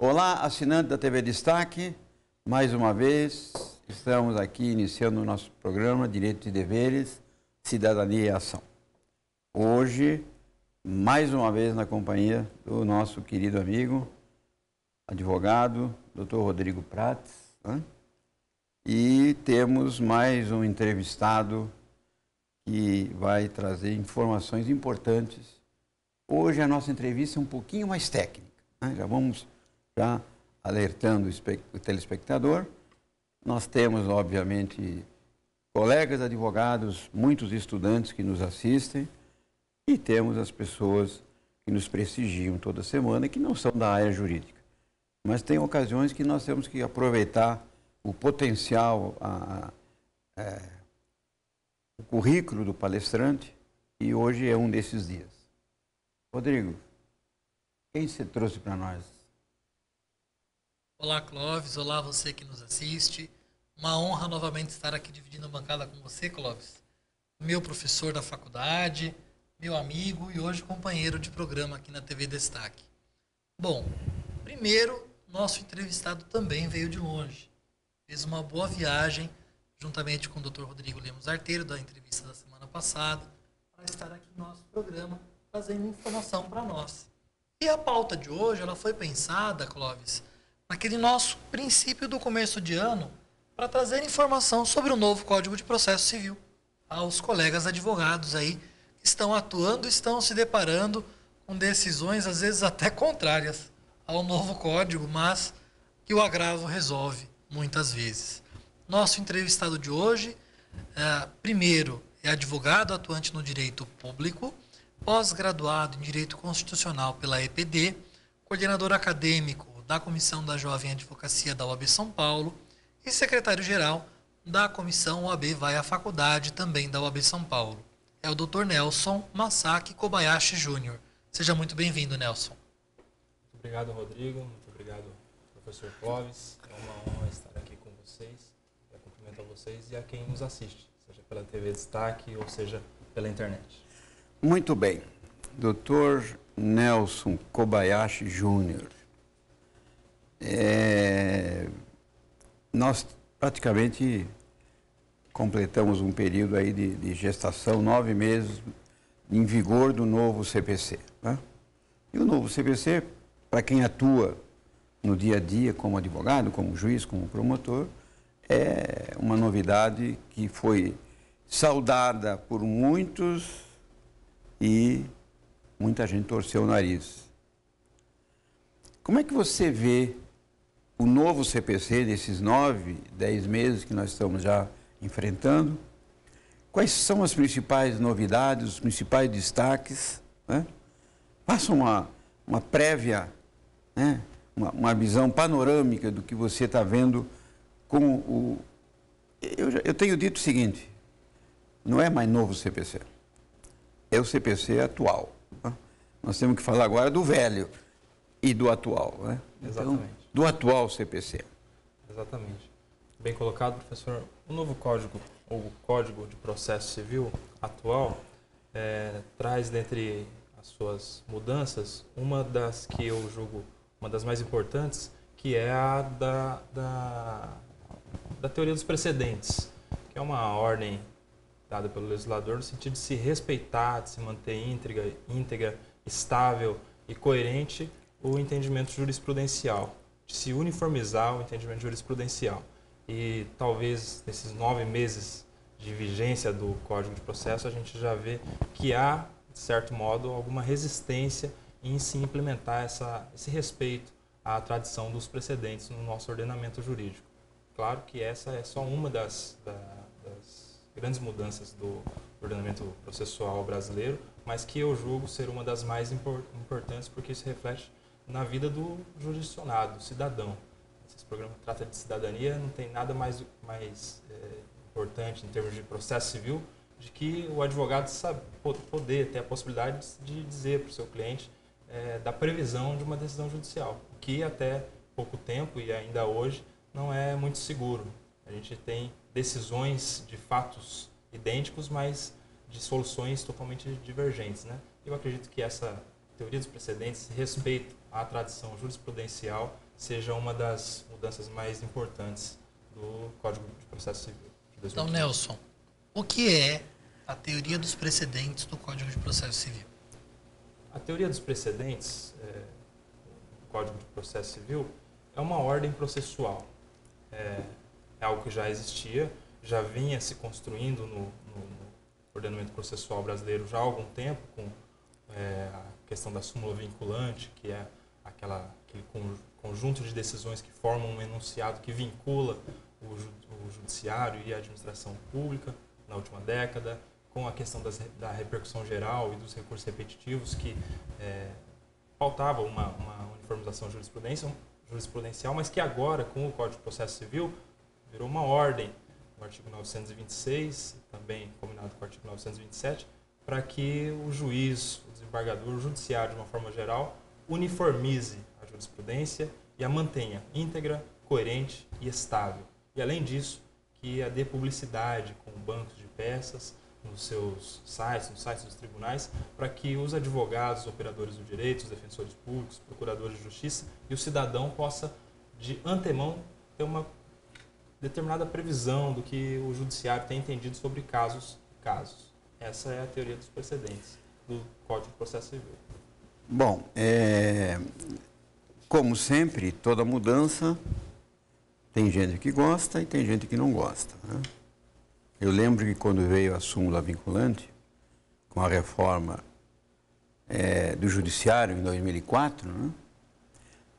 Olá, assinante da TV Destaque, mais uma vez estamos aqui iniciando o nosso programa Direitos e Deveres, Cidadania e Ação. Hoje, mais uma vez na companhia do nosso querido amigo, advogado, Dr. Rodrigo Prates, né? E temos mais um entrevistado que vai trazer informações importantes. Hoje a nossa entrevista é um pouquinho mais técnica, né? Já alertando o telespectador. Nós temos, obviamente, colegas advogados, muitos estudantes que nos assistem e temos as pessoas que nos prestigiam toda semana e que não são da área jurídica. Mas tem ocasiões que nós temos que aproveitar o potencial, o currículo do palestrante, e hoje é um desses dias. Rodrigo, quem você trouxe para nós? Olá, Clóvis. Olá, você que nos assiste. Uma honra novamente estar aqui dividindo a bancada com você, Clóvis. Meu professor da faculdade, meu amigo e hoje companheiro de programa aqui na TV Destaque. Bom, primeiro, nosso entrevistado também veio de longe. Fez uma boa viagem, juntamente com o Dr. Rodrigo Lemos Arteiro, da entrevista da semana passada, para estar aqui no nosso programa, trazendo informação para nós. E a pauta de hoje, ela foi pensada, Clóvis, naquele nosso princípio do começo de ano, para trazer informação sobre o novo Código de Processo Civil aos colegas advogados aí que estão atuando, estão se deparando com decisões, às vezes até contrárias ao novo Código, mas que o agravo resolve muitas vezes. Nosso entrevistado de hoje, primeiro, é advogado atuante no direito público, pós-graduado em Direito Constitucional pela EPD, coordenador acadêmico da Comissão da Jovem Advocacia da OAB São Paulo e secretário-geral da Comissão OAB Vai à Faculdade, também da OAB São Paulo. É o Dr. Nelson Masaki Kobayashi Jr. Seja muito bem-vindo, Nelson. Muito obrigado, Rodrigo. Muito obrigado, professor Clóvis. É uma honra estar aqui com vocês. Eu cumprimento a vocês e a quem nos assiste, seja pela TV Destaque ou seja pela internet. Muito bem. Dr. Nelson Kobayashi Jr. Nós praticamente completamos um período aí de gestação, 9 meses em vigor do novo CPC, né? E o novo CPC, para quem atua no dia a dia como advogado, como juiz, como promotor, é uma novidade que foi saudada por muitos e muita gente torceu o nariz. Como é que você vê o novo CPC desses 9, 10 meses que nós estamos já enfrentando? Quais são as principais novidades, os principais destaques, né? Faça uma prévia, né? Uma visão panorâmica do que você está vendo com o... Eu tenho dito o seguinte, não é mais novo CPC, é o CPC atual, né? Nós temos que falar agora do velho e do atual, né? Exatamente. Então, do atual CPC. Exatamente. Bem colocado, professor. O novo Código, ou o Código de Processo Civil atual, traz dentre as suas mudanças uma das que eu julgo uma das mais importantes, que é a da teoria dos precedentes, que é uma ordem dada pelo legislador no sentido de se respeitar, de se manter íntegra, estável e coerente o entendimento jurisprudencial, de se uniformizar o entendimento jurisprudencial. E talvez nesses 9 meses de vigência do Código de Processo a gente já vê que há, de certo modo, alguma resistência em se implementar esse respeito à tradição dos precedentes no nosso ordenamento jurídico. Claro que essa é só uma das grandes mudanças do ordenamento processual brasileiro, mas que eu julgo ser uma das mais importantes porque isso reflete na vida do jurisdicionado, do cidadão. Esse programa trata de cidadania, não tem nada mais importante em termos de processo civil de que o advogado poder ter a possibilidade de dizer para o seu cliente da previsão de uma decisão judicial, o que até pouco tempo e ainda hoje não é muito seguro. A gente tem decisões de fatos idênticos, mas de soluções totalmente divergentes, né? Eu acredito que essa teoria dos precedentes, respeito à tradição jurisprudencial, seja uma das mudanças mais importantes do Código de Processo Civil de 2015. Então, Nelson, o que é a teoria dos precedentes do Código de Processo Civil? A teoria dos precedentes do Código de Processo Civil é uma ordem processual. É algo que já existia, já vinha se construindo no ordenamento processual brasileiro já há algum tempo, com a questão da súmula vinculante, que é aquele conjunto de decisões que formam um enunciado que vincula o judiciário e a administração pública na última década, com a questão da repercussão geral e dos recursos repetitivos, que pautavam uma uniformização jurisprudencial, mas que agora, com o Código de Processo Civil, virou uma ordem, no artigo 926, também combinado com o artigo 927, para que o juiz, o desembargador, o judiciário, de uma forma geral, uniformize a jurisprudência e a mantenha íntegra, coerente e estável. E, além disso, que a dê publicidade com bancos de peças nos seus sites, nos sites dos tribunais, para que os advogados, os operadores do direito, os defensores públicos, procuradores de justiça e o cidadão possa, de antemão, ter uma determinada previsão do que o judiciário tem entendido sobre casos. Essa é a teoria dos precedentes do Código de Processo Civil. Bom, como sempre, toda mudança tem gente que gosta e tem gente que não gosta, né? Eu lembro que quando veio a súmula vinculante, com a reforma do Judiciário em 2004, né?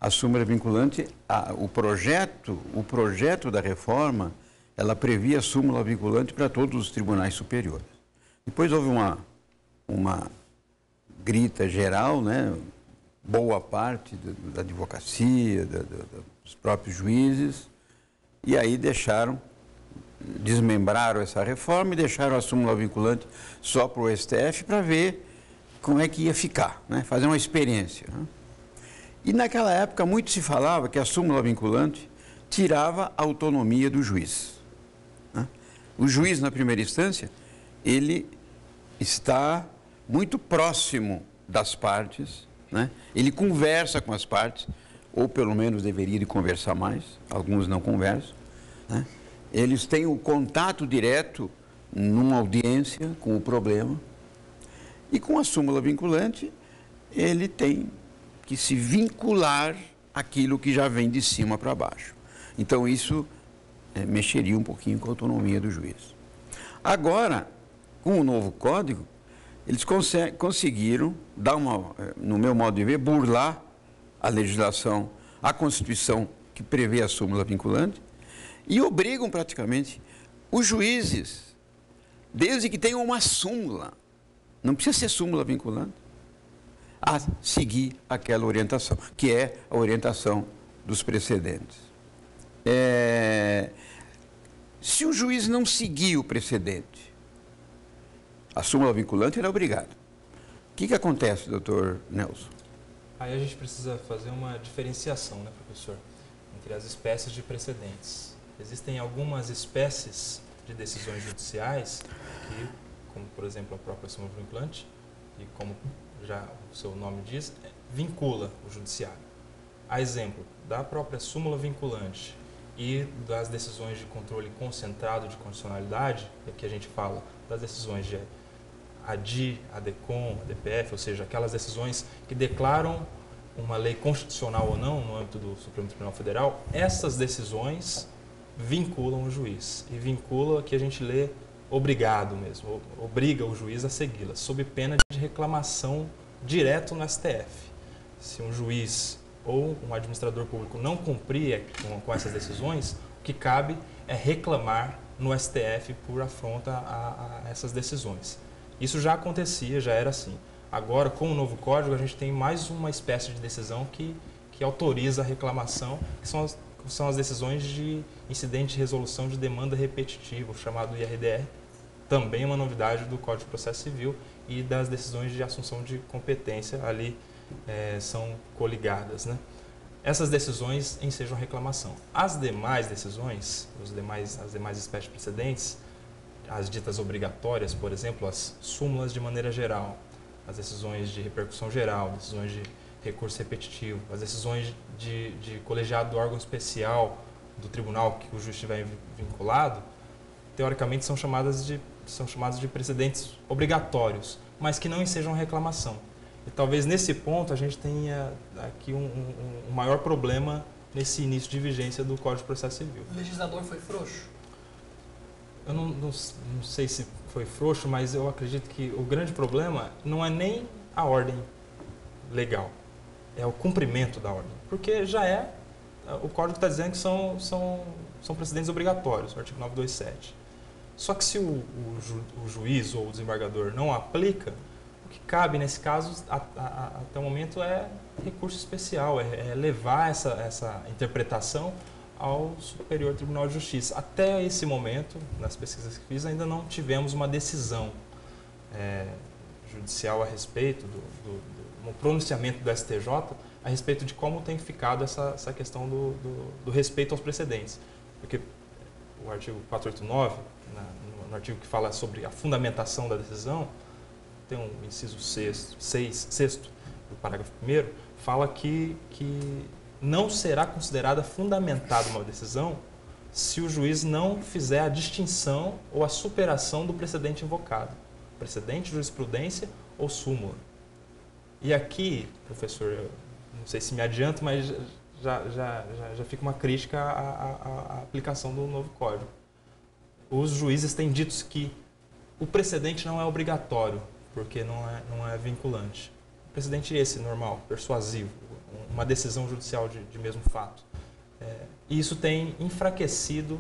A súmula vinculante, o projeto da reforma, ela previa a súmula vinculante para todos os tribunais superiores. Depois houve uma grita geral, né? Boa parte da advocacia, dos próprios juízes, e aí desmembraram essa reforma e deixaram a súmula vinculante só para o STF para ver como é que ia ficar, né? Fazer uma experiência, né? E naquela época muito se falava que a súmula vinculante tirava a autonomia do juiz, né? O juiz, na primeira instância, ele está muito próximo das partes, né? Ele conversa com as partes, ou pelo menos deveria de conversar mais, alguns não conversam, né? Eles têm o contato direto numa audiência com o problema, e com a súmula vinculante ele tem que se vincular àquilo que já vem de cima para baixo. Então isso mexeria um pouquinho com a autonomia do juiz. Agora, com o novo código, eles conseguiram dar no meu modo de ver, burlar a legislação, a Constituição que prevê a súmula vinculante, e obrigam praticamente os juízes, desde que tenham uma súmula, não precisa ser súmula vinculante, a seguir aquela orientação, que é a orientação dos precedentes. Se o juiz não seguir o precedente, a súmula vinculante era obrigado. O que acontece, doutor Nelson? Aí a gente precisa fazer uma diferenciação, né, professor, entre as espécies de precedentes. Existem algumas espécies de decisões judiciais que, como por exemplo a própria súmula vinculante, e como já o seu nome diz, vincula o judiciário. A exemplo da própria súmula vinculante e das decisões de controle concentrado de constitucionalidade, aqui a gente fala das decisões de ADI, ADCOM, ADPF, ou seja, aquelas decisões que declaram uma lei constitucional ou não no âmbito do Supremo Tribunal Federal, essas decisões vinculam o juiz. E vincula, que a gente lê obrigado mesmo, obriga o juiz a segui-las, sob pena de reclamação direto no STF. Se um juiz ou um administrador público não cumprir com essas decisões, o que cabe é reclamar no STF por afronta a essas decisões. Isso já acontecia, já era assim. Agora, com o novo código, a gente tem mais uma espécie de decisão que autoriza a reclamação, que são as decisões de incidente de resolução de demanda repetitiva, o chamado IRDR, também uma novidade do Código de Processo Civil, e das decisões de assunção de competência ali são coligadas, né? Essas decisões ensejam reclamação. As demais decisões, as demais espécies de precedentes, as ditas obrigatórias, por exemplo, as súmulas de maneira geral, as decisões de repercussão geral, decisões de recurso repetitivo, as decisões de colegiado do órgão especial do tribunal que o juiz estiver vinculado, teoricamente são chamados de precedentes obrigatórios, mas que não ensejam reclamação. E talvez nesse ponto a gente tenha aqui um maior problema nesse início de vigência do Código de Processo Civil. O legislador foi frouxo? Eu não sei se foi frouxo, mas eu acredito que o grande problema não é nem a ordem legal, é o cumprimento da ordem. Porque o Código está dizendo que são precedentes obrigatórios, o artigo 927. Só que se o juiz ou o desembargador não aplica, o que cabe nesse caso, até o momento, é recurso especial, é levar essa interpretação ao Superior Tribunal de Justiça. Até esse momento, nas pesquisas que fiz, ainda não tivemos uma decisão judicial a respeito, um pronunciamento do STJ a respeito de como tem ficado essa questão do respeito aos precedentes. Porque o artigo 489, no artigo que fala sobre a fundamentação da decisão, tem um inciso 6º do parágrafo 1º, fala que não será considerada fundamentada uma decisão se o juiz não fizer a distinção ou a superação do precedente invocado. Precedente, jurisprudência ou súmula. E aqui, professor, eu não sei se me adianto, mas já fica uma crítica à aplicação do novo Código. Os juízes têm dito que o precedente não é obrigatório, porque não é vinculante. O precedente é esse, normal, persuasivo, uma decisão judicial de mesmo fato. E isso tem enfraquecido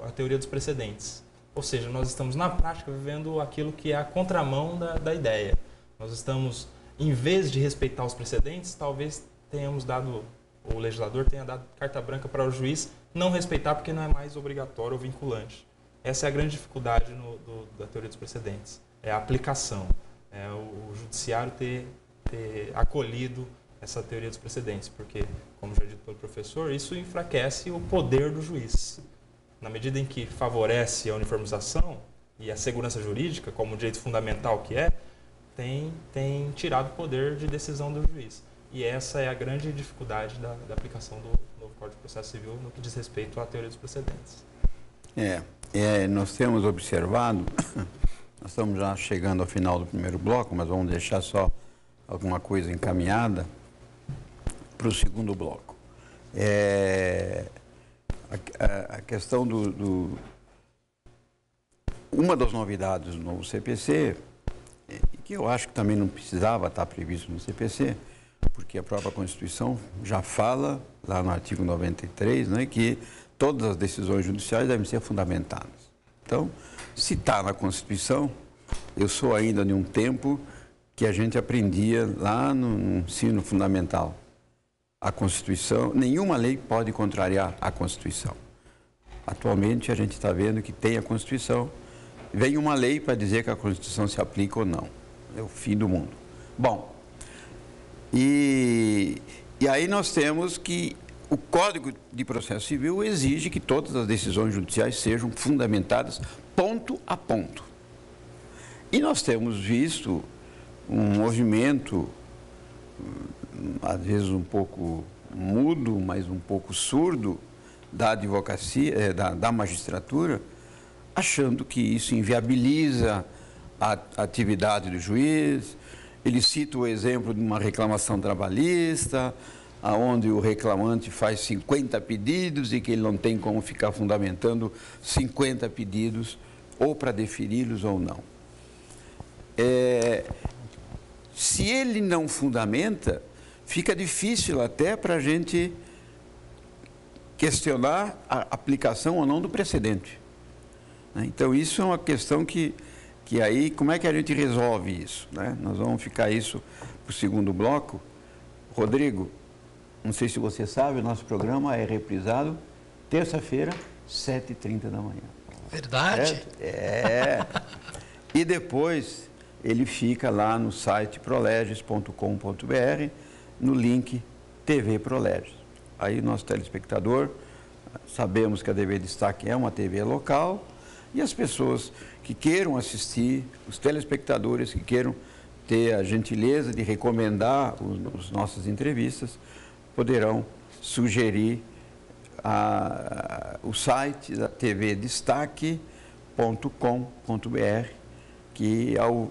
a teoria dos precedentes. Ou seja, nós estamos na prática vivendo aquilo que é a contramão da ideia. Nós estamos, em vez de respeitar os precedentes, talvez o legislador tenha dado carta branca para o juiz não respeitar porque não é mais obrigatório ou vinculante. Essa é a grande dificuldade da teoria dos precedentes. É a aplicação. É o judiciário ter acolhido essa teoria dos precedentes, porque, como já dito pelo professor, isso enfraquece o poder do juiz. Na medida em que favorece a uniformização e a segurança jurídica, como direito fundamental que tem tirado o poder de decisão do juiz. E essa é a grande dificuldade da aplicação do novo Código de Processo Civil no que diz respeito à teoria dos precedentes. Nós temos observado, nós estamos já chegando ao final do primeiro bloco, mas vamos deixar só alguma coisa encaminhada para o segundo bloco. A questão uma das novidades do novo CPC, que eu acho que também não precisava estar previsto no CPC, porque a própria Constituição já fala, lá no artigo 93, né, que todas as decisões judiciais devem ser fundamentadas. Então, se está na Constituição, eu sou ainda de um tempo que a gente aprendia lá no ensino fundamental. A Constituição, nenhuma lei pode contrariar a Constituição. Atualmente, a gente está vendo que tem a Constituição, vem uma lei para dizer que a Constituição se aplica ou não. É o fim do mundo. Bom, e aí nós temos que o Código de Processo Civil exige que todas as decisões judiciais sejam fundamentadas ponto a ponto. E nós temos visto um movimento, às vezes um pouco mudo, mas um pouco surdo, da advocacia, da magistratura, achando que isso inviabiliza a atividade do juiz. Ele cita o exemplo de uma reclamação trabalhista, onde o reclamante faz 50 pedidos e que ele não tem como ficar fundamentando 50 pedidos, ou para deferi-los ou não. Se ele não fundamenta, fica difícil até para a gente questionar a aplicação ou não do precedente. Então, isso é uma questão que aí, como é que a gente resolve isso, né? Nós vamos ficar isso para o segundo bloco. Rodrigo, não sei se você sabe, o nosso programa é reprisado terça-feira, 7h30 da manhã. Verdade? E depois ele fica lá no site proleges.com.br, no link TV Proleges. Aí nosso telespectador, sabemos que a TV Destaque é uma TV local, e as pessoas que queiram assistir, os telespectadores que queiram ter a gentileza de recomendar as nossas entrevistas, poderão sugerir o site da tvdestaque.com.br, que ao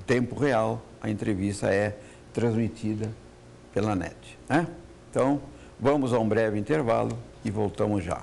tempo real a entrevista é transmitida pela net, né? Então, vamos a um breve intervalo e voltamos já.